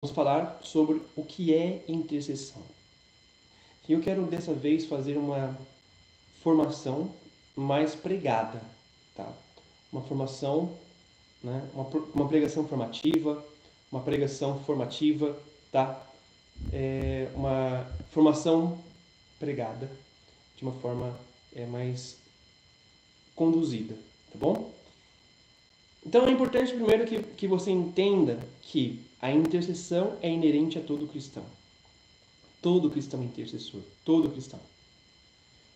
Vamos falar sobre o que é intercessão. E eu quero dessa vez fazer uma formação mais pregada, tá? Uma formação, né? Uma pregação formativa, tá? Uma formação pregada de uma forma mais conduzida, tá bom? Então é importante primeiro que você entenda que a intercessão é inerente a todo cristão. Todo cristão é intercessor. Todo cristão.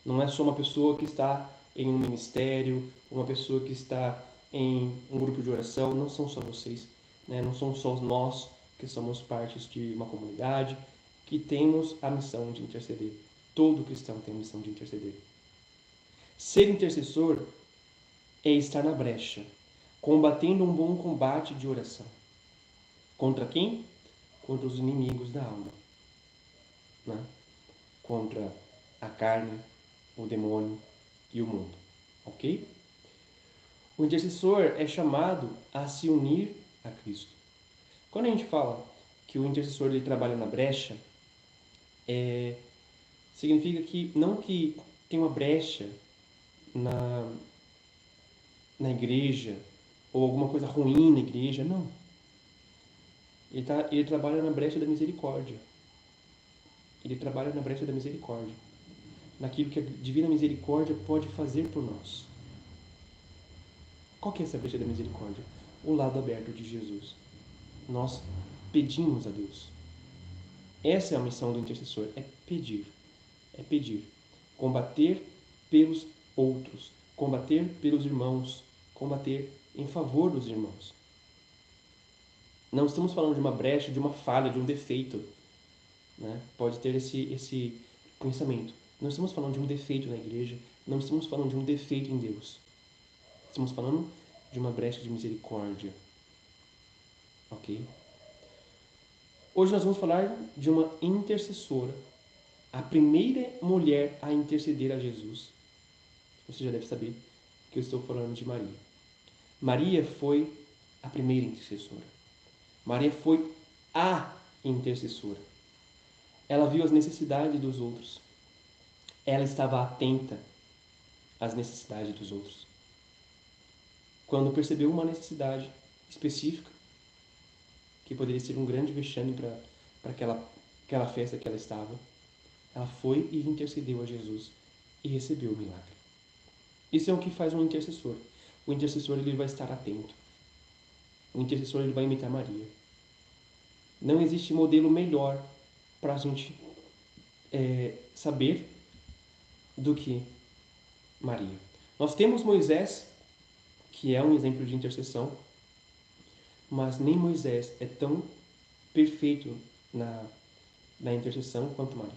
Não é só uma pessoa que está em um ministério, uma pessoa que está em um grupo de oração. Não são só vocês, né? Não somos só nós que somos partes de uma comunidade que temos a missão de interceder. Todo cristão tem a missão de interceder. Ser intercessor é estar na brecha, combatendo um bom combate de oração. Contra quem? Contra os inimigos da alma, né? Contra a carne, o demônio e o mundo, ok? O intercessor é chamado a se unir a Cristo. Quando a gente fala que o intercessor ele trabalha na brecha, significa que não que tem uma brecha na, na igreja ou alguma coisa ruim na igreja, não. Ele trabalha na brecha da misericórdia. Ele trabalha na brecha da misericórdia. Naquilo que a divina misericórdia pode fazer por nós. Qual que é essa brecha da misericórdia? O lado aberto de Jesus. Nós pedimos a Deus. Essa é a missão do intercessor, é pedir. É pedir. Combater pelos outros. Combater pelos irmãos. Combater em favor dos irmãos. Não estamos falando de uma brecha, de uma falha, de um defeito. Né? Pode ter esse pensamento. Não estamos falando de um defeito na igreja. Não estamos falando de um defeito em Deus. Estamos falando de uma brecha de misericórdia. Ok? Hoje nós vamos falar de uma intercessora. A primeira mulher a interceder a Jesus. Você já deve saber que eu estou falando de Maria. Maria foi a primeira intercessora. Maria foi a intercessora. Ela viu as necessidades dos outros. Ela estava atenta às necessidades dos outros. Quando percebeu uma necessidade específica, que poderia ser um grande vexame para aquela festa que ela estava, ela foi e intercedeu a Jesus e recebeu o milagre. Isso é o que faz um intercessor. O intercessor ele vai estar atento. O intercessor ele vai imitar Maria. Não existe modelo melhor para a gente saber do que Maria. Nós temos Moisés, que é um exemplo de intercessão, mas nem Moisés é tão perfeito na intercessão quanto Maria.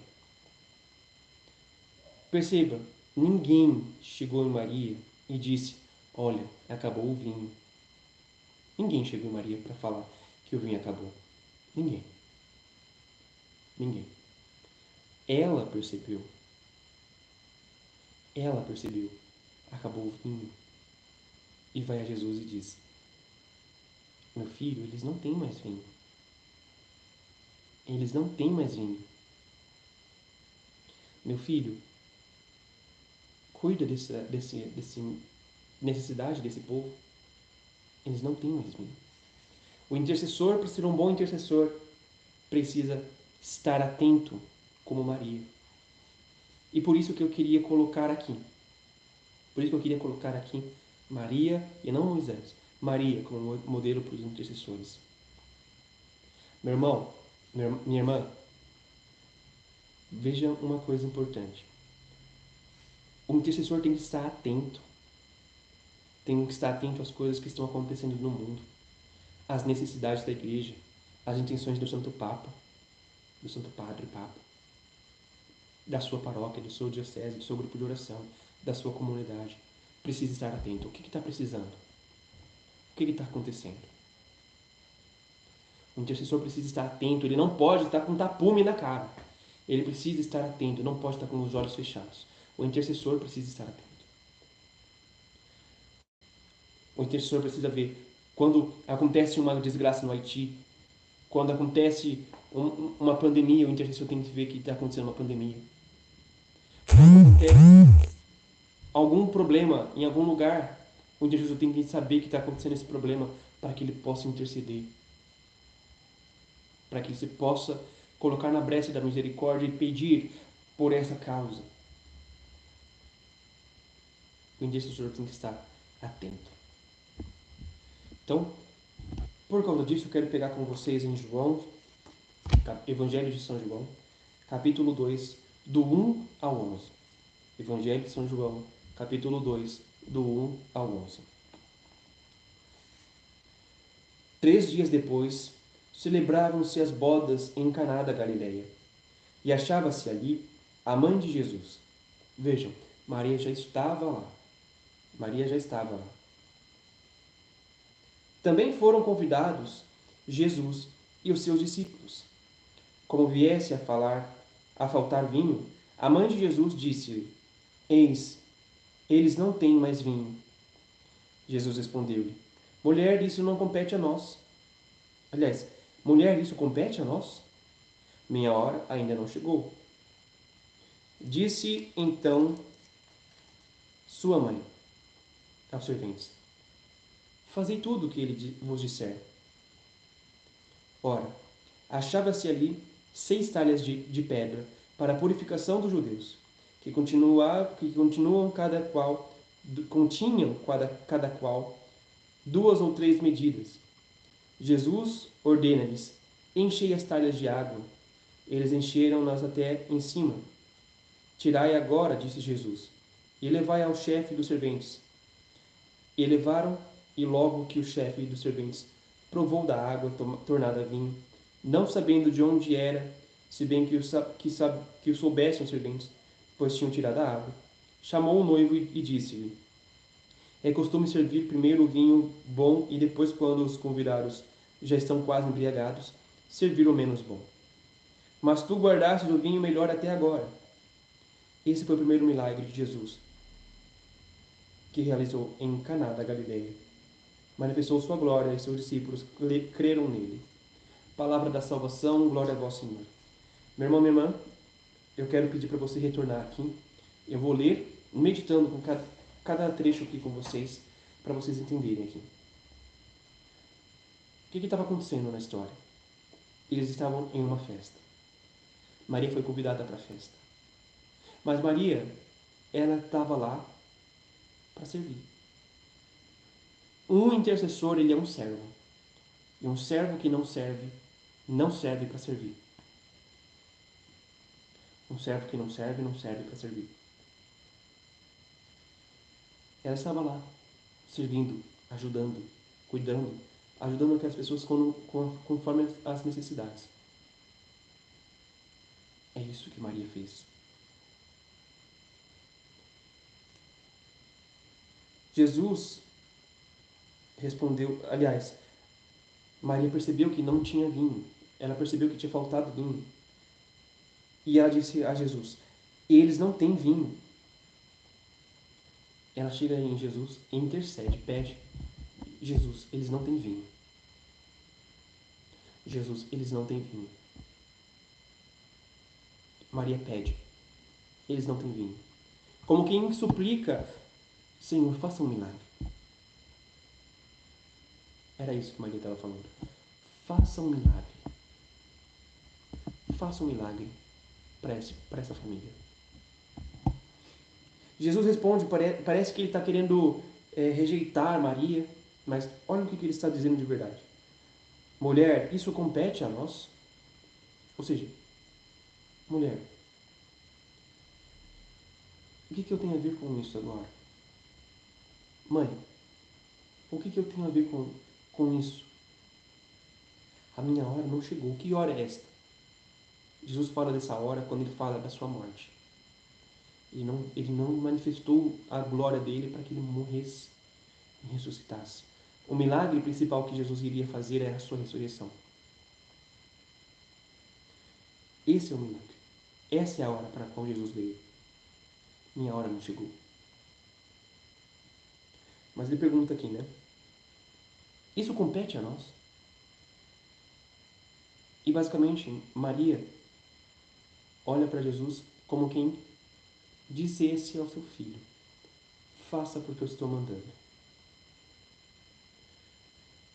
Perceba, ninguém chegou em Maria e disse: olha, acabou o vinho. Ninguém chegou em Maria para falar que o vinho acabou. Ninguém. Ninguém. Ela percebeu. Ela percebeu. Acabou o vinho. E vai a Jesus e diz: meu filho, eles não têm mais vinho. Eles não têm mais vinho. Meu filho, cuida desse necessidade desse povo. Eles não têm mais vinho. O intercessor, para ser um bom intercessor, precisa estar atento como Maria. E por isso que eu queria colocar aqui. Por isso que eu queria colocar aqui Maria e não Moisés. Maria como modelo para os intercessores. Meu irmão, minha irmã, veja uma coisa importante. O intercessor tem que estar atento. Tem que estar atento às coisas que estão acontecendo no mundo, às necessidades da igreja, às intenções do Santo Papa, do Santo Padre Papa, da sua paróquia, do seu diocese, do seu grupo de oração, da sua comunidade. Precisa estar atento. O que está precisando? O que está acontecendo? O intercessor precisa estar atento. Ele não pode estar com tapume na cara. Ele precisa estar atento. Não pode estar com os olhos fechados. O intercessor precisa estar atento. O intercessor precisa ver. Quando acontece uma desgraça no Haiti, Quando acontece uma pandemia, o intercessor tem que ver que está acontecendo uma pandemia. Quando acontece algum problema em algum lugar, o intercessor tem que saber que está acontecendo esse problema para que ele possa interceder. Para que você possa colocar na brecha da misericórdia e pedir por essa causa. O intercessor tem que estar atento. Então, por causa disso, eu quero pegar com vocês em João, Evangelho de São João, capítulo 2, do 1 ao 11. Evangelho de São João, capítulo 2, do 1 ao 11. 3 dias depois, celebravam-se as bodas em Caná da Galileia, e achava-se ali a mãe de Jesus. Vejam, Maria já estava lá. Maria já estava lá. Também foram convidados Jesus e os seus discípulos. Como viesse a faltar vinho, a mãe de Jesus disse-lhe: Eis, eles não têm mais vinho. Jesus respondeu-lhe: Mulher, isso não compete a nós. Aliás, mulher, isso compete a nós? Minha hora ainda não chegou. Disse então sua mãe aos serventes: Fazei tudo o que ele vos disser. Ora, achava-se ali 6 talhas de pedra para a purificação dos judeus, que continuam continham cada qual 2 ou 3 medidas. Jesus ordena-lhes: Enchei as talhas de água. Eles encheram-nas até em cima. Tirai agora, disse Jesus, e levai ao chefe dos serventes. E levaram, e logo que o chefe dos serventes provou da água tornada vinho, não sabendo de onde era, se bem que o soubessem os serventes, pois tinham tirado a água, chamou o noivo e disse-lhe: É costume servir primeiro o vinho bom e depois, quando os convidados já estão quase embriagados, servir o menos bom. Mas tu guardastes o vinho melhor até agora. Esse foi o primeiro milagre de Jesus, que realizou em Caná da Galileia. Manifestou sua glória e seus discípulos creram nele. Palavra da salvação, glória a vós, Senhor. Meu irmão, minha irmã, eu quero pedir para você retornar aqui. Eu vou ler, meditando com cada trecho aqui com vocês, para vocês entenderem aqui. O que estava acontecendo na história? Eles estavam em uma festa. Maria foi convidada para a festa. Mas Maria, ela estava lá para servir. Um intercessor, ele é um servo. E um servo que não serve para servir. Um servo que não serve para servir. Ela estava lá, servindo, ajudando, cuidando, ajudando aquelas pessoas conforme as necessidades. É isso que Maria fez. Jesus respondeu, aliás, Maria percebeu que não tinha vinho. Ela percebeu que tinha faltado vinho. E ela disse a Jesus: Eles não têm vinho. Ela chega em Jesus e intercede, pede: Jesus, eles não têm vinho. Jesus, eles não têm vinho. Maria pede: Eles não têm vinho. Como quem suplica: Senhor, faça um milagre. Era isso que Maria estava falando. Faça um milagre. Faça um milagre para essa família. Jesus responde, parece que ele está querendo rejeitar Maria, mas olha o que ele está dizendo de verdade. Mulher, isso compete a nós? Ou seja, mulher, o que eu tenho a ver com isso agora? Mãe, o que eu tenho a ver com isso? A minha hora não chegou. Que hora é esta? Jesus fala dessa hora quando ele fala da sua morte. Ele não manifestou a glória dele para que ele morresse e ressuscitasse. O milagre principal que Jesus iria fazer era a sua ressurreição. Esse é o milagre. Essa é a hora para a qual Jesus veio. Minha hora não chegou. Mas ele pergunta aqui, né? Isso compete a nós? E basicamente, Maria olha para Jesus como quem dissesse ao seu filho: faça porque eu estou mandando.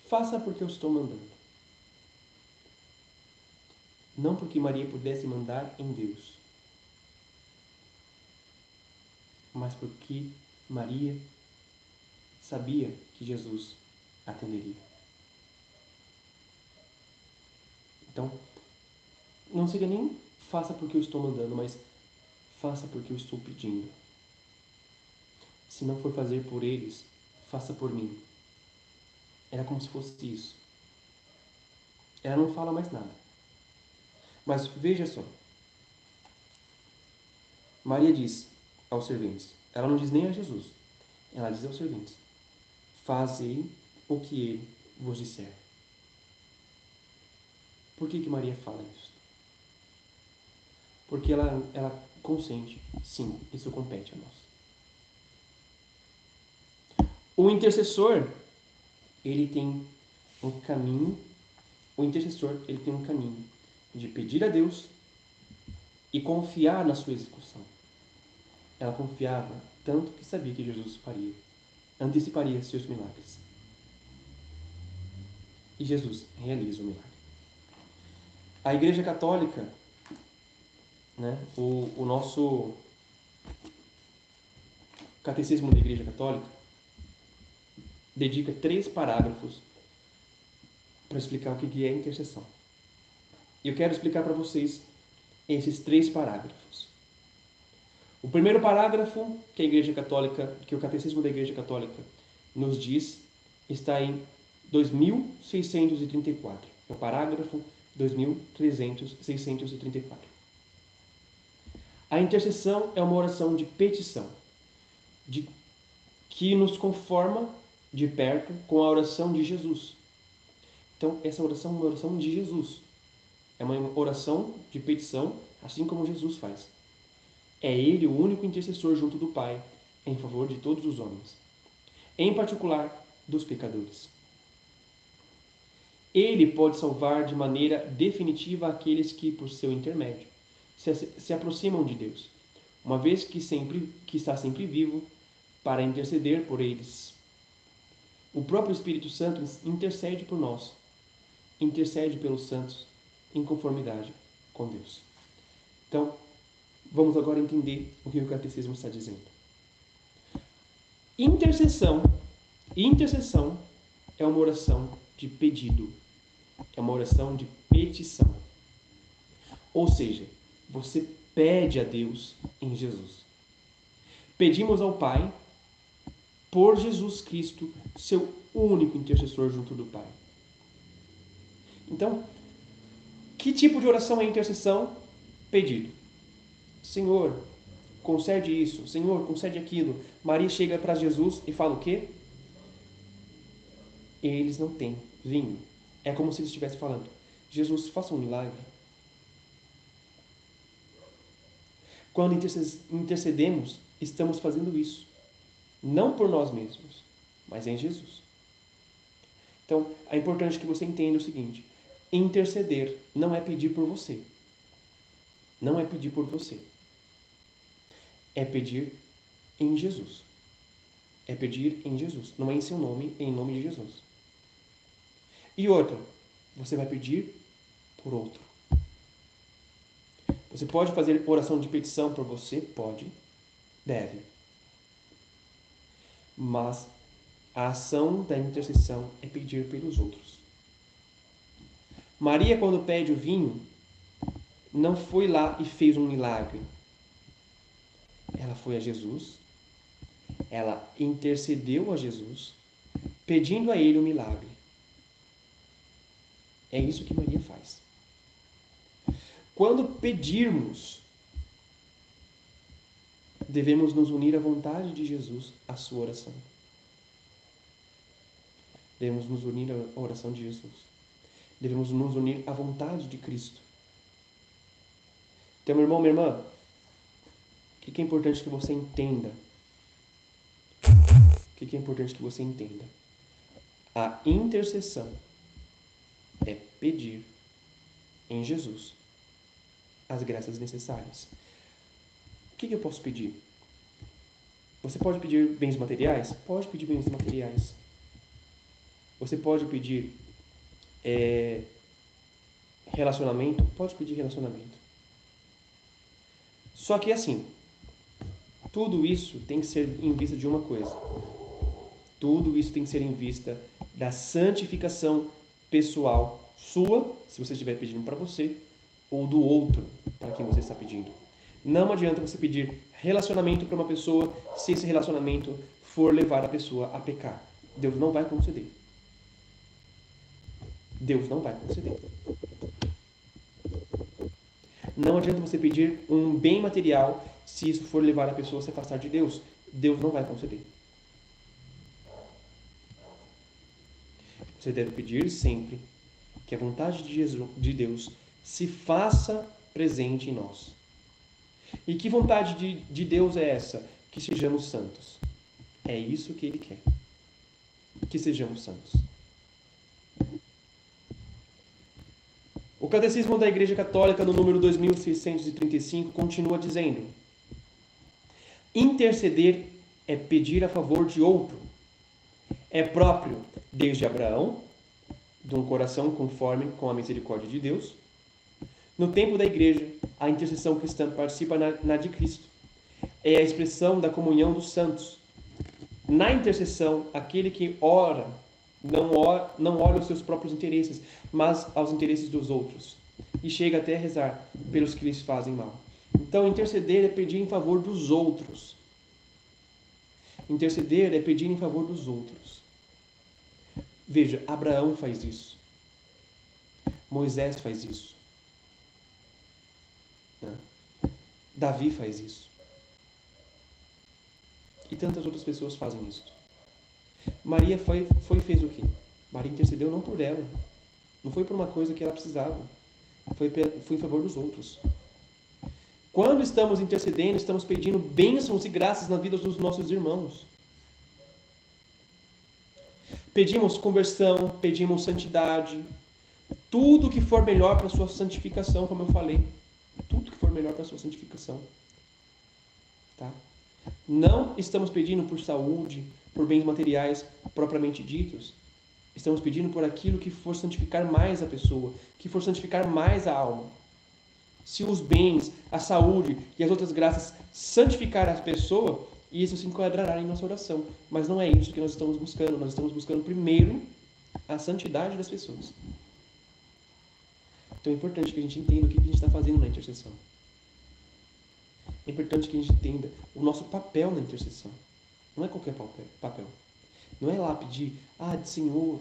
Faça porque eu estou mandando. Não porque Maria pudesse mandar em Deus, mas porque Maria sabia que Jesus atenderia. Então, não seria nem faça porque eu estou mandando, mas faça porque eu estou pedindo. Se não for fazer por eles, faça por mim. Era como se fosse isso. Ela não fala mais nada. Mas veja só. Maria diz aos serventes. Ela não diz nem a Jesus. Ela diz aos serventes: fazei o que ele vos disser. Por que Maria fala isso? Porque ela consente. Sim, isso compete a nós. O intercessor, ele tem um caminho. O intercessor, ele tem um caminho de pedir a Deus e confiar na sua execução. Ela confiava tanto que sabia que Jesus faria, anteciparia seus milagres. E Jesus realiza o milagre. A Igreja Católica, né, o nosso Catecismo da Igreja Católica, dedica 3 parágrafos para explicar o que é intercessão. E eu quero explicar para vocês esses 3 parágrafos. O primeiro parágrafo que a Igreja Católica, que o Catecismo da Igreja Católica nos diz, está em 2634. É o parágrafo 2334. A intercessão é uma oração de petição, que nos conforma de perto com a oração de Jesus. Então, essa oração é uma oração de Jesus. É uma oração de petição, assim como Jesus faz. É Ele o único intercessor junto do Pai, em favor de todos os homens, em particular dos pecadores. Ele pode salvar de maneira definitiva aqueles que, por seu intermédio, se aproximam de Deus, uma vez que está sempre vivo para interceder por eles. O próprio Espírito Santo intercede por nós, intercede pelos santos em conformidade com Deus. Então, vamos agora entender o que o Catecismo está dizendo. Intercessão é uma oração de pedido, é uma oração de petição. Ou seja, você pede a Deus em Jesus. Pedimos ao Pai por Jesus Cristo, seu único intercessor junto do Pai. Então, que tipo de oração é intercessão? Pedido. Senhor, concede isso. Senhor, concede aquilo. Maria chega para Jesus e fala o quê? Eles não têm vinho. É como se ele estivesse falando: Jesus, faça um milagre. Quando intercedemos, estamos fazendo isso. Não por nós mesmos, mas em Jesus. Então, é importante que você entenda o seguinte: interceder não é pedir por você. Não é pedir por você. É pedir em Jesus. É pedir em Jesus. Não é em seu nome, é em nome de Jesus. E outra, você vai pedir por outro. Você pode fazer oração de petição por você? Pode. Deve. Mas a ação da intercessão é pedir pelos outros. Maria, quando pede o vinho, não foi lá e fez um milagre. Ela foi a Jesus, ela intercedeu a Jesus, pedindo a ele o milagre. É isso que Maria faz. Quando pedirmos, devemos nos unir à vontade de Jesus, à sua oração. Devemos nos unir à oração de Jesus. Devemos nos unir à vontade de Cristo. Então, meu irmão, minha irmã, o que é importante que você entenda? O que é importante que você entenda? A intercessão é pedir em Jesus, as graças necessárias. O que eu posso pedir? Você pode pedir bens materiais? Pode pedir bens materiais. Você pode pedir relacionamento? Pode pedir relacionamento. Só que assim, tudo isso tem que ser em vista de uma coisa. Tudo isso tem que ser em vista da santificação pessoal sua, se você estiver pedindo para você, ou do outro, para quem você está pedindo. Não adianta você pedir relacionamento para uma pessoa se esse relacionamento for levar a pessoa a pecar. Deus não vai conceder. Deus não vai conceder. Não adianta você pedir um bem material se isso for levar a pessoa a se afastar de Deus. Deus não vai conceder. Você deve pedir sempre que a vontade de Deus se faça presente em nós. E que vontade de Deus é essa? Que sejamos santos. É isso que Ele quer. Que sejamos santos. O Catecismo da Igreja Católica, no número 2635, continua dizendo: interceder é pedir a favor de outro. É próprio desde Abraão, de um coração conforme com a misericórdia de Deus. No tempo da Igreja, a intercessão cristã participa na de Cristo. É a expressão da comunhão dos santos. Na intercessão, aquele que ora não olha os seus próprios interesses, mas aos interesses dos outros. E chega até a rezar pelos que lhes fazem mal. Então, interceder é pedir em favor dos outros. Interceder é pedir em favor dos outros. Veja, Abraão faz isso. Moisés faz isso. Davi faz isso. E tantas outras pessoas fazem isso. Maria fez o quê? Maria intercedeu não por ela. Não foi por uma coisa que ela precisava. Foi em favor dos outros. Quando estamos intercedendo, estamos pedindo bênçãos e graças na vida dos nossos irmãos. Pedimos conversão, pedimos santidade. Tudo que for melhor para a sua santificação, como eu falei. Tudo que for melhor para a sua santificação. Tá? Não estamos pedindo por saúde, por bens materiais propriamente ditos. Estamos pedindo por aquilo que for santificar mais a pessoa, que for santificar mais a alma. Se os bens, a saúde e as outras graças santificar a pessoa, isso se enquadrará em nossa oração. Mas não é isso que nós estamos buscando. Nós estamos buscando primeiro a santidade das pessoas. Então é importante que a gente entenda o que a gente está fazendo na intercessão. É importante que a gente entenda o nosso papel na intercessão. Não é qualquer papel. Não é lá pedir, Senhor,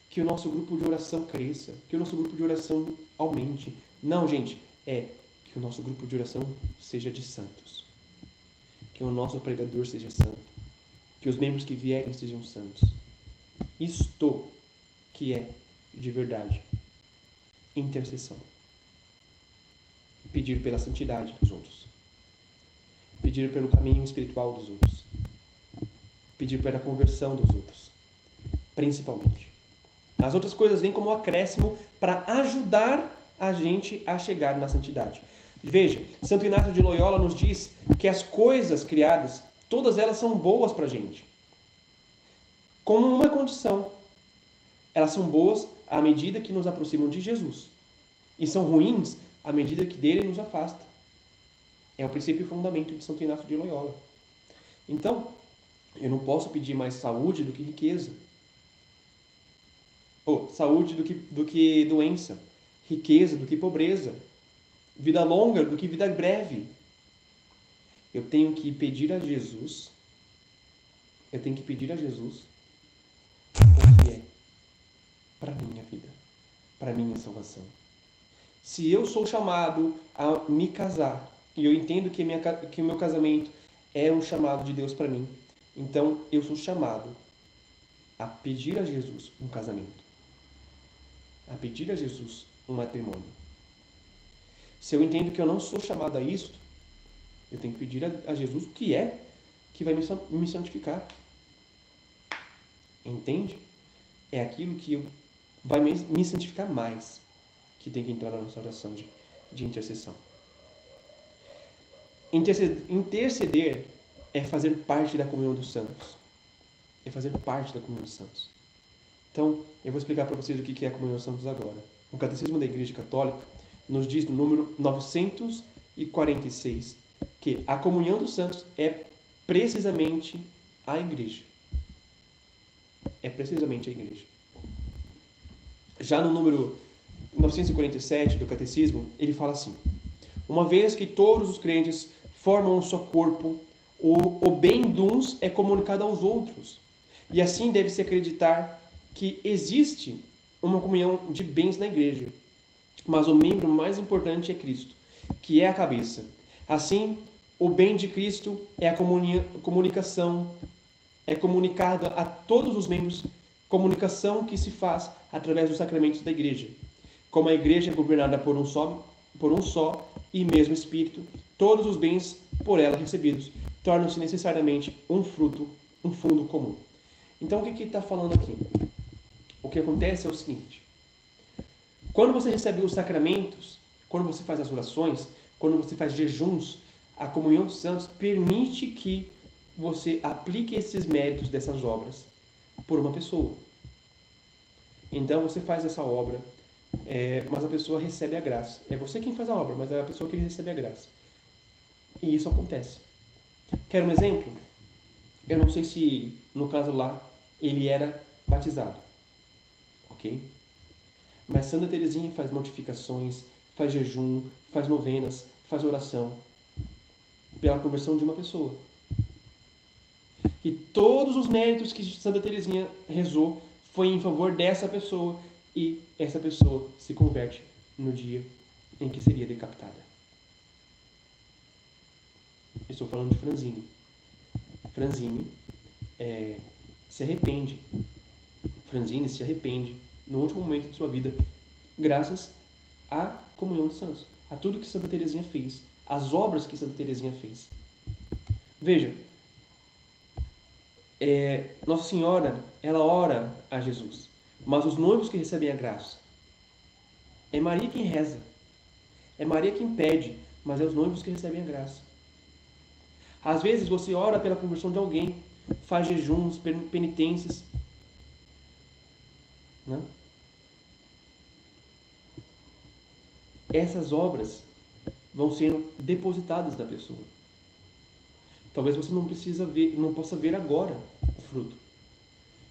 que o nosso grupo de oração cresça, que o nosso grupo de oração aumente. Não, gente, é que o nosso grupo de oração seja de santos. Que o nosso pregador seja santo. Que os membros que vierem sejam santos. Isto que é, de verdade, intercessão. Pedir pela santidade dos outros. Pedir pelo caminho espiritual dos outros. Pedir pela conversão dos outros. Principalmente. As outras coisas vêm como acréscimo para ajudar a gente a chegar na santidade. Veja, Santo Inácio de Loyola nos diz que as coisas criadas, todas elas são boas para a gente. Com uma condição. Elas são boas à medida que nos aproximam de Jesus. E são ruins à medida que dele nos afasta. É o princípio e fundamento de Santo Inácio de Loyola. Então, eu não posso pedir mais saúde do que riqueza. Ou saúde do que doença. Riqueza do que pobreza. Vida longa do que vida breve. Eu tenho que pedir a Jesus. Eu tenho que pedir a Jesus o que é para a minha vida, para a minha salvação. Se eu sou chamado a me casar, e eu entendo que o meu casamento é um chamado de Deus para mim, então eu sou chamado a pedir a Jesus um casamento, a pedir a Jesus um matrimônio. Se eu entendo que eu não sou chamado a isso, eu tenho que pedir a Jesus o que é que vai me santificar. Entende? É aquilo que vai me santificar mais, que tem que entrar na nossa oração de intercessão. Interceder é fazer parte da comunhão dos santos. É fazer parte da comunhão dos santos. Então, eu vou explicar para vocês o que é a comunhão dos santos agora. O Catecismo da Igreja Católica nos diz no número 946 que a comunhão dos santos é precisamente a Igreja. É precisamente a Igreja. Já no número 947 do Catecismo, ele fala assim: uma vez que todos os crentes formam um só corpo, o bem de uns é comunicado aos outros. E assim deve-se acreditar que existe uma comunhão de bens na Igreja. Mas o membro mais importante é Cristo, que é a cabeça. Assim, o bem de Cristo é a comunicação, é comunicada a todos os membros, comunicação que se faz através dos sacramentos da Igreja. Como a Igreja é governada por um só e mesmo Espírito, todos os bens por ela recebidos tornam-se necessariamente um fundo comum. Então, o que está falando aqui? O que acontece é o seguinte: quando você recebe os sacramentos, quando você faz as orações, quando você faz jejuns, a comunhão dos santos permite que você aplique esses méritos dessas obras por uma pessoa. Então, você faz essa obra, mas a pessoa recebe a graça. É você quem faz a obra, mas é a pessoa que recebe a graça. E isso acontece. Quer um exemplo? Eu não sei se, no caso lá, ele era batizado. Ok? Mas Santa Teresinha faz mortificações, faz jejum, faz novenas, faz oração pela conversão de uma pessoa. E todos os méritos que Santa Teresinha rezou foi em favor dessa pessoa, e essa pessoa se converte no dia em que seria decapitada. Estou falando de Franzini. Franzini se arrepende. Franzini se arrepende no último momento de sua vida, graças à comunhão dos santos, a tudo que Santa Teresinha fez, as obras que Santa Teresinha fez. Veja, Nossa Senhora, ela ora a Jesus, mas os noivos que recebem a graça, é Maria quem reza, é Maria quem pede, mas é os noivos que recebem a graça. Às vezes você ora pela conversão de alguém, faz jejuns, penitências, né? Essas obras vão sendo depositadas na pessoa. Talvez você não possa ver agora o fruto,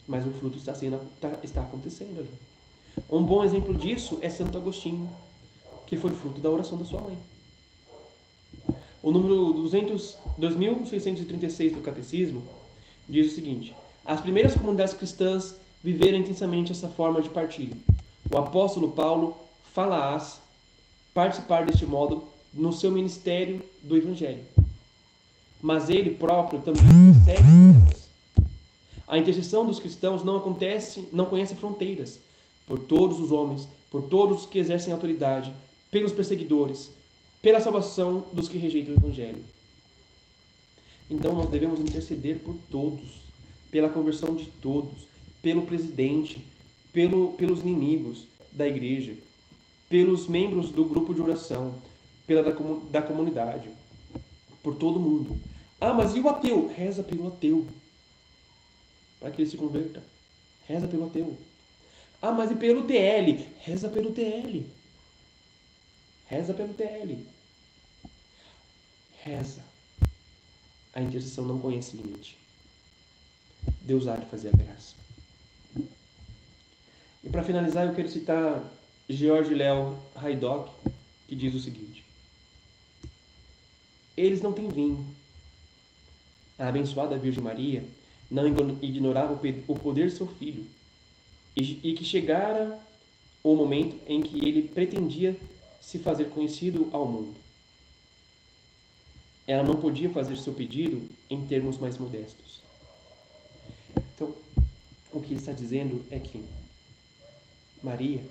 mas o fruto está acontecendo. Um bom exemplo disso é Santo Agostinho, que foi fruto da oração da sua mãe. O número 2636 do Catecismo diz o seguinte: as primeiras comunidades cristãs viveram intensamente essa forma de partilha. O apóstolo Paulo fala-as participar deste modo no seu ministério do Evangelho. Mas ele próprio também segue elas. A intercessão dos cristãos não conhece fronteiras. Por todos os homens, por todos os que exercem autoridade, pelos perseguidores, pela salvação dos que rejeitam o Evangelho. Então nós devemos interceder por todos, pela conversão de todos, pelo presidente, pelos inimigos da igreja, pelos membros do grupo de oração, da comunidade, por todo mundo. Ah, mas e o ateu? Reza pelo ateu, para que ele se converta. Reza pelo ateu. Ah, mas e pelo TL? Reza pelo TL. Reza pelo TL. Reza. A intercessão não conhece limite. Deus há de fazer a graça. E para finalizar, eu quero citar George Leo Haydock, que diz o seguinte: eles não têm vinho. A abençoada Virgem Maria não ignorava o poder de seu filho, e que chegara o momento em que ele pretendia se fazer conhecido ao mundo. Ela não podia fazer seu pedido em termos mais modestos. Então, o que ele está dizendo é que Maria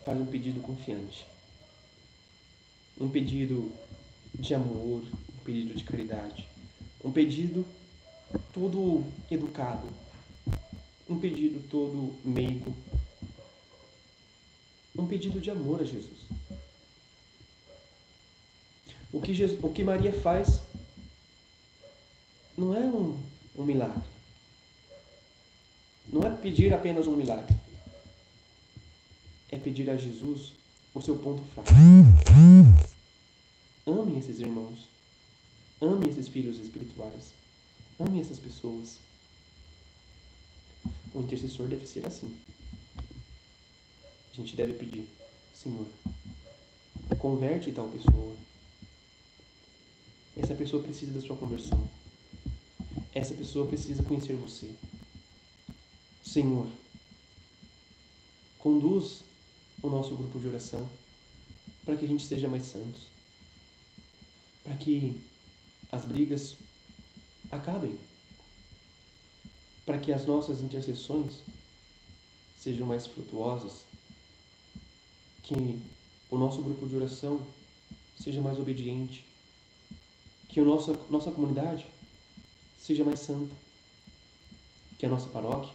faz um pedido confiante, um pedido de amor, um pedido de caridade, um pedido todo educado, um pedido todo meigo, um pedido de amor a Jesus. O que Maria faz não é um milagre. Não é pedir apenas um milagre. É pedir a Jesus o seu ponto fraco. Ame esses irmãos. Ame esses filhos espirituais. Ame essas pessoas. O intercessor deve ser assim. A gente deve pedir: Senhor, converte tal pessoa. Essa pessoa precisa da sua conversão. Essa pessoa precisa conhecer você. Senhor, conduz o nosso grupo de oração para que a gente seja mais santos. Para que as brigas acabem. Para que as nossas intercessões sejam mais frutuosas. Que o nosso grupo de oração seja mais obediente. Que a nossa comunidade seja mais santa. Que a nossa paróquia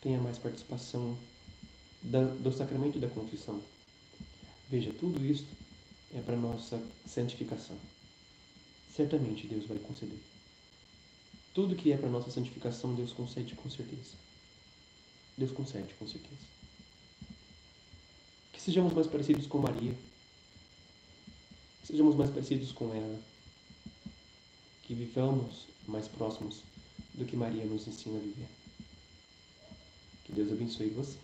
tenha mais participação do sacramento da confissão. Veja, tudo isso é para nossa santificação. Certamente Deus vai conceder. Tudo que é para nossa santificação, Deus concede com certeza. Deus concede com certeza. Que sejamos mais parecidos com Maria. Que sejamos mais parecidos com ela. Que vivamos mais próximos do que Maria nos ensina a viver. Que Deus abençoe você.